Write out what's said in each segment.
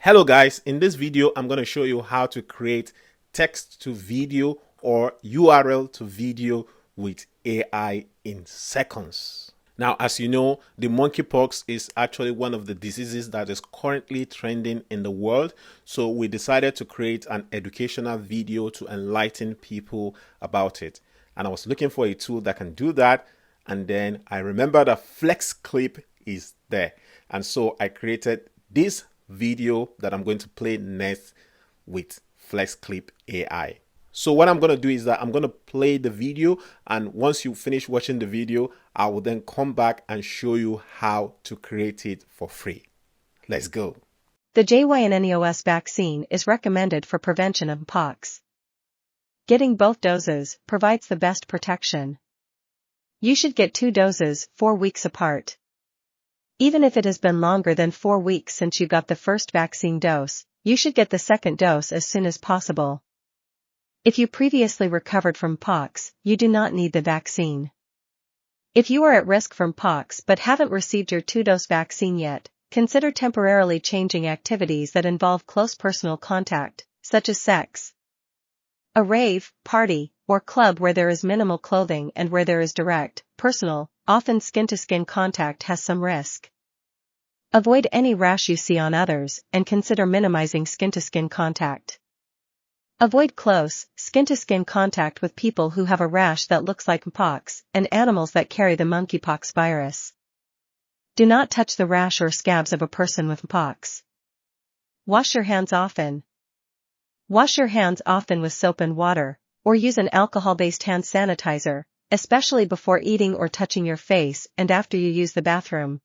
Hello guys, in this video I'm going to show you how to create text to video or URL to video with AI in seconds. Now, as you know, the monkeypox is actually one of the diseases that is currently trending in the world. So we decided to create an educational video to enlighten people about it. And I was looking for a tool that can do that. And then I remembered that FlexClip is there. And so I created this video that I'm going to play next with FlexClip AI. So what I'm going to do is that I'm going to play the video, and once you finish watching the video, I will then come back and show you how to create it for free. Let's go. The wiyh vaccine is recommended for prevention of pox. Getting both doses provides the best protection. You should get 2 doses 4 weeks apart. Even if it has been longer than 4 weeks since you got the first vaccine dose, you should get the second dose as soon as possible. If you previously recovered from pox, you do not need the vaccine. If you are at risk from pox but haven't received your 2-dose vaccine yet, consider temporarily changing activities that involve close personal contact, such as sex. A rave, party, or club where there is minimal clothing and where there is direct, personal, often skin-to-skin contact has some risk. Avoid any rash you see on others and consider minimizing skin-to-skin contact. Avoid close, skin-to-skin contact with people who have a rash that looks like pox and animals that carry the monkeypox virus. Do not touch the rash or scabs of a person with pox. Wash your hands often. Wash your hands often with soap and water, or use an alcohol-based hand sanitizer, especially before eating or touching your face and after you use the bathroom.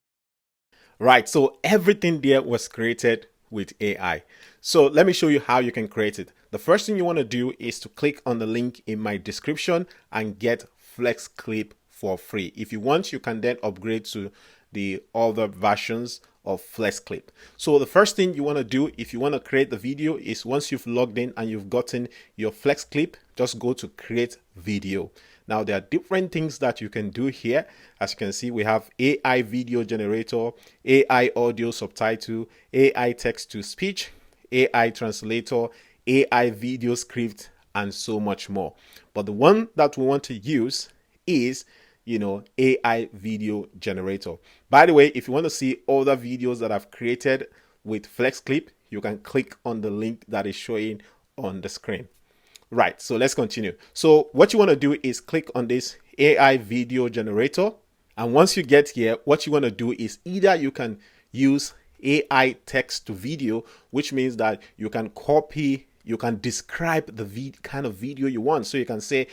Right, so everything there was created with AI. So let me show you how you can create it. The first thing you want to do is to click on the link in my description and get FlexClip for free. If you want, you can then upgrade to the other versions of FlexClip. So the first thing you want to do if you want to create the video is, once you've logged in and you've gotten your FlexClip, just go to create video. Now there are different things that you can do here. As you can see, we have AI video generator, AI audio subtitle, AI text to speech, AI translator, AI video script, and so much more. But the one that we want to use is AI video generator. By the way, if you want to see other videos that I've created with FlexClip, you can click on the link that is showing on the screen. Right, so let's continue. So what you want to do is click on this AI video generator. And once you get here, what you want to do is either you can use AI text to video, which means that you can copy, you can describe the kind of video you want. So you can say,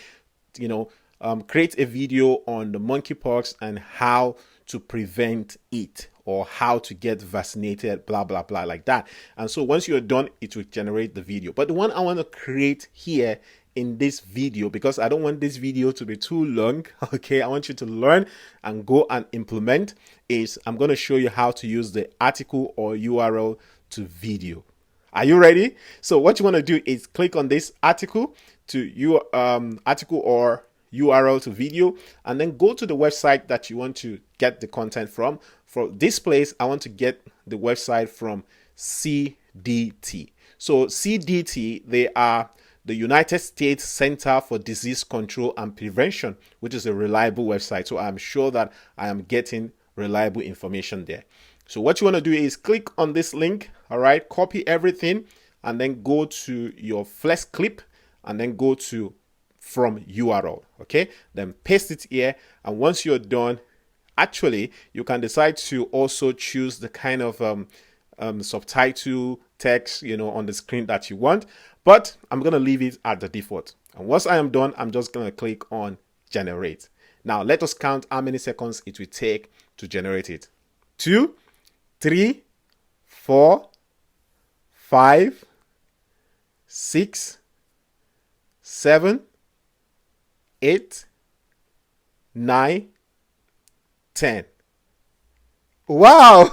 create a video on the monkeypox and how to prevent it, or how to get vaccinated, blah, blah, blah, like that. And so once you're done, it will generate the video. But the one I want to create here in this video, because I don't want this video to be too long, okay, I want you to learn and go and implement, is I'm going to show you how to use the article or URL to video. Are you ready? So what you want to do is click on this article article or URL to video, and then go to the website that you want to get the content from. For this place, I want to get the website from CDT. So CDT, they are the United States Center for Disease Control and Prevention, which is a reliable website. So I'm sure that I am getting reliable information there. So what you want to do is click on this link, all right, copy everything, and then go to your FlexClip, and then go to from URL, okay, then paste it here. And once you're done, actually you can decide to also choose the kind of subtitle text on the screen that you want, but I'm going to leave it at the default. And once I am done, I'm just going to click on generate. Now let us count how many seconds it will take to generate it. 2, 3, 4, 5, 6, 7, 8, 9, 10. Wow.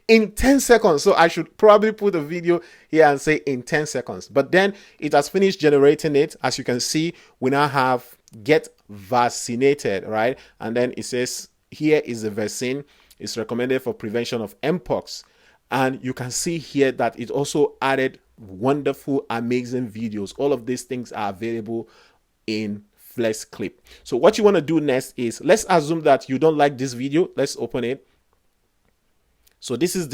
In 10 seconds. So I should probably put a video here and say in 10 seconds, but then it has finished generating it. As you can see, we now have get vaccinated, right? And then it says here is the vaccine. It's recommended for prevention of mpox. And you can see here that it also added wonderful, amazing videos. All of these things are available in FlexClip. So what you want to do next is, let's assume that you don't like this video. Let's open it. So this is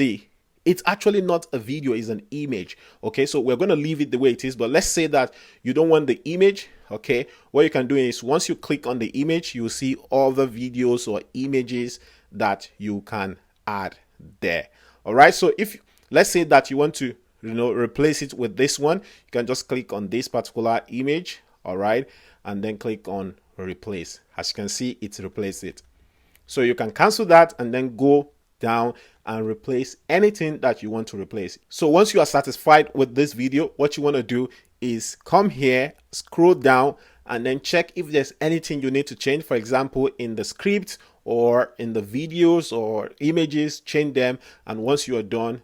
it's actually not a video, it's an image. Okay, so we're going to leave it the way it is, but let's say that you don't want the image. Okay, what you can do is, once you click on the image, you'll see all the videos or images that you can add there. All right, so if let's say that you want to replace it with this one, you can just click on this particular image. All right, and then click on replace. As you can see, it's replaced it. So you can cancel that and then go down and replace anything that you want to replace. So once you are satisfied with this video, what you want to do is come here, scroll down, and then check if there's anything you need to change. For example, in the script or in the videos or images, change them. And once you are done,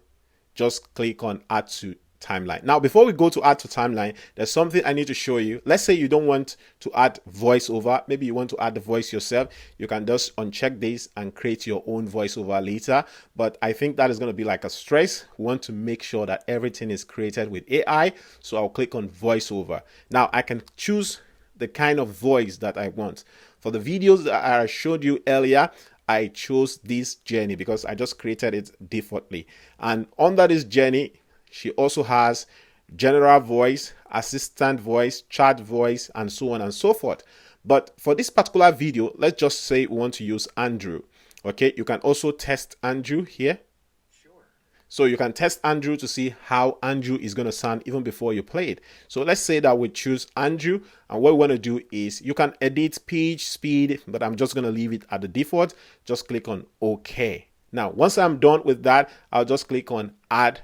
just click on add to timeline. Now, before we go to add to timeline, there's something I need to show you. Let's say you don't want to add voiceover. Maybe you want to add the voice yourself. You can just uncheck this and create your own voiceover later. But I think that is going to be like a stress. We want to make sure that everything is created with AI. So I'll click on voiceover. Now I can choose the kind of voice that I want. For the videos that I showed you earlier, I chose this Jenny because I just created it defaultly. And under this Jenny, she also has general voice, assistant voice, chat voice, and so on and so forth. But for this particular video, let's just say we want to use Andrew. Okay, you can also test Andrew here. Sure. So you can test Andrew to see how Andrew is going to sound even before you play it. So let's say that we choose Andrew, and what we want to do is, you can edit pitch, speed, but I'm just going to leave it at the default. Just click on OK. Now, once I'm done with that, I'll just click on add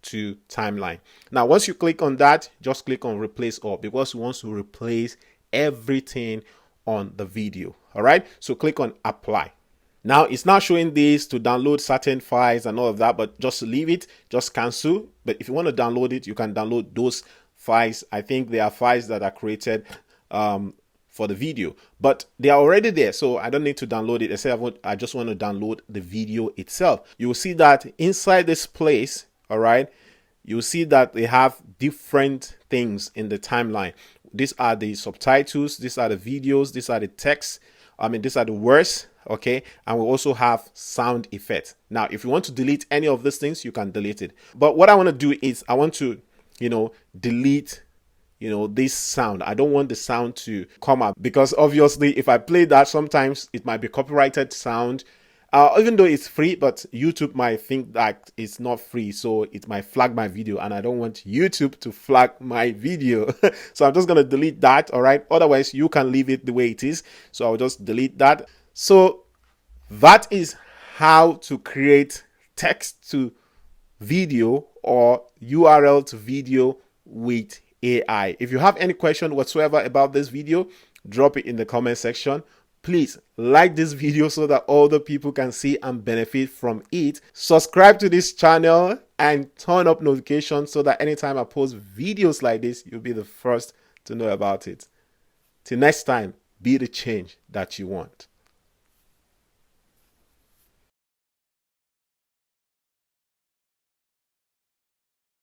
to timeline. Now, once you click on that, just click on replace all, because we want to replace everything on the video. All right, so click on apply. Now it's not showing this to download certain files and all of that, but just leave it, just cancel. But if you want to download it, you can download those files. I think they are files that are created for the video, but they are already there, so I don't need to download it. I just want to download the video itself. You will see that inside this place, all right, you'll see that they have different things in the timeline. These are the subtitles, these are the videos, these are the text, these are the words, okay, and we also have sound effects. Now, if you want to delete any of these things, you can delete it. But what I want to do is, I want to, delete, this sound. I don't want the sound to come up, because obviously if I play that, sometimes it might be copyrighted sound. Even though it's free, but YouTube might think that it's not free, so it might flag my video, and I don't want YouTube to flag my video. So I'm just going to delete that. All right, otherwise you can leave it the way it is, so I'll just delete that. So that is how to create text to video or URL to video with AI. If you have any question whatsoever about this video, drop it in the comment section. Please like this video so that other people can see and benefit from it. Subscribe to this channel and turn up notifications so that anytime I post videos like this, you'll be the first to know about it. Till next time, be the change that you want.